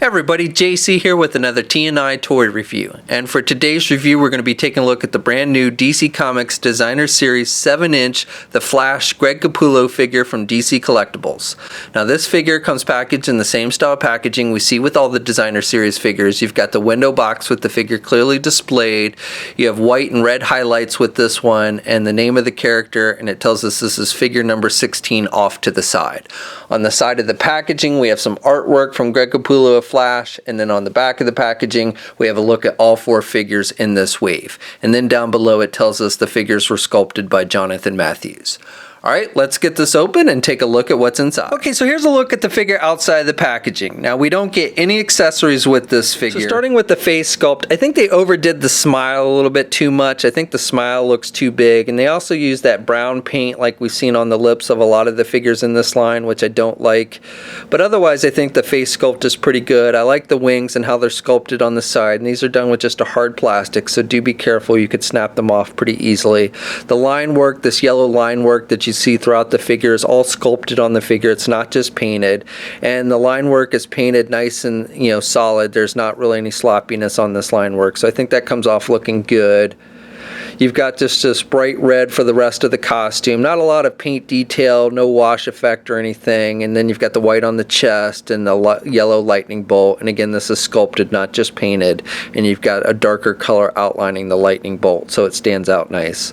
Everybody, JC here with another T&I toy review. And for today's review, we're going to be taking a look at the brand new DC Comics Designer Series 7-inch The Flash Greg Capullo figure from DC Collectibles. Now this figure comes packaged in the same style packaging we see with all the Designer Series figures. You've got the window box with the figure clearly displayed. You have white and red highlights with this one and the name of the character, and it tells us this is figure number 16 off to the side. On the side of the packaging, we have some artwork from Greg Capullo of Flash, and then on the back of the packaging we have a look at all four figures in this wave, and then down below it tells us the figures were sculpted by Jonathan Matthews. Alright, let's get this open and take a look at what's inside. Okay, so here's a look at the figure outside the packaging. Now, we don't get any accessories with this figure. So starting with the face sculpt, I think they overdid the smile a little bit too much. I think the smile looks too big, and they also use that brown paint like we've seen on the lips of a lot of the figures in this line, which I don't like. But otherwise, I think the face sculpt is pretty good. I like the wings and how they're sculpted on the side, and these are done with just a hard plastic, so do be careful. You could snap them off pretty easily. The line work, this yellow line work that you see throughout the figure is all sculpted on the figure. It's not just painted, and the line work is painted nice and solid. There's not really any sloppiness on this line work, so I think that comes off looking good. You've got just this bright red for the rest of the costume. Not a lot of paint detail, no wash effect or anything. And then you've got the white on the chest and the yellow lightning bolt. And again, this is sculpted, not just painted. And you've got a darker color outlining the lightning bolt, so it stands out nice.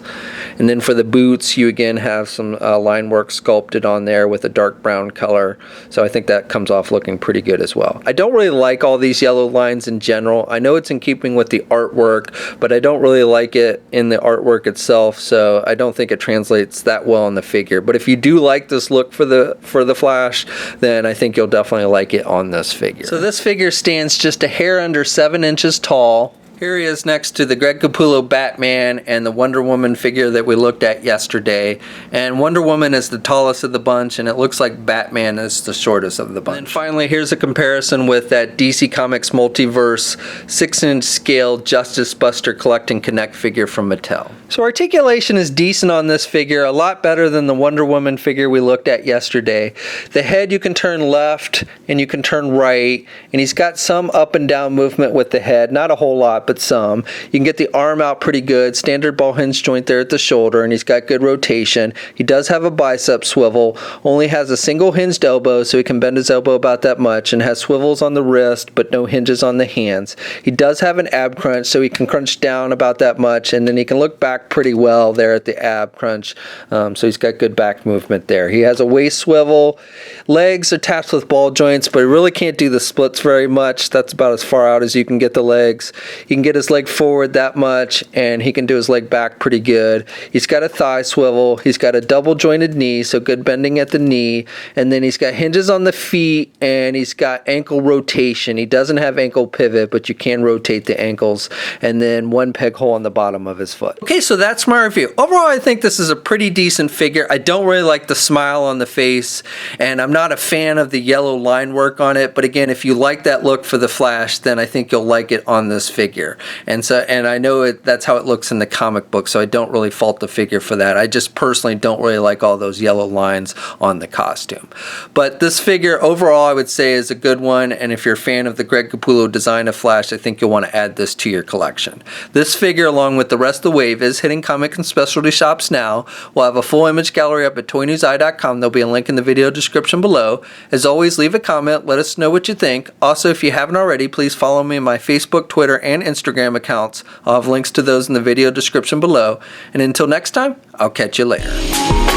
And then for the boots, you again have some line work sculpted on there with a dark brown color. So I think that comes off looking pretty good as well. I don't really like all these yellow lines in general. I know it's in keeping with the artwork, but I don't really like it in the artwork itself, so I don't think it translates that well in the figure. But if you do like this look for the Flash, then I think you'll definitely like it on this figure. So this figure stands just a hair under 7 inches tall. Here he is next to the Greg Capullo Batman and the Wonder Woman figure that we looked at yesterday. And Wonder Woman is the tallest of the bunch, and it looks like Batman is the shortest of the bunch. And finally, here's a comparison with that DC Comics Multiverse 6-inch scale Justice Buster Collect and Connect figure from Mattel. So articulation is decent on this figure, a lot better than the Wonder Woman figure we looked at yesterday. The head you can turn left and you can turn right, and he's got some up and down movement with the head, not a whole lot, but some. You can get the arm out pretty good, standard ball hinge joint there at the shoulder, and he's got good rotation. He does have a bicep swivel, only has a single hinged elbow, so he can bend his elbow about that much, and has swivels on the wrist, but no hinges on the hands. He does have an ab crunch, so he can crunch down about that much, and then he can look back pretty well there at the ab crunch, so he's got good back movement there. He has a waist swivel, legs attached with ball joints, but he really can't do the splits very much. That's about as far out as you can get the legs. He can get his leg forward that much, and he can do his leg back pretty good. He's got a thigh swivel. He's got a double jointed knee, so good bending at the knee, and then he's got hinges on the feet, and he's got ankle rotation. He doesn't have ankle pivot, but you can rotate the ankles, and then one peg hole on the bottom of his foot. Okay, so that's my review. Overall, I think this is a pretty decent figure. I don't really like the smile on the face, and I'm not a fan of the yellow line work on it, but again, if you like that look for the Flash, then I think you'll like it on this figure. And I know that's how it looks in the comic book, so I don't really fault the figure for that. I just personally don't really like all those yellow lines on the costume. But this figure overall, I would say, is a good one, and if you're a fan of the Greg Capullo design of Flash, I think you'll want to add this to your collection. This figure, along with the rest of the wave, is hitting comic and specialty shops now. We'll have a full image gallery up at toynewseye.com. There'll be a link in the video description below. As always, leave a comment. Let us know what you think. Also, if you haven't already, please follow me on my Facebook, Twitter, and Instagram accounts. I'll have links to those in the video description below. And until next time, I'll catch you later.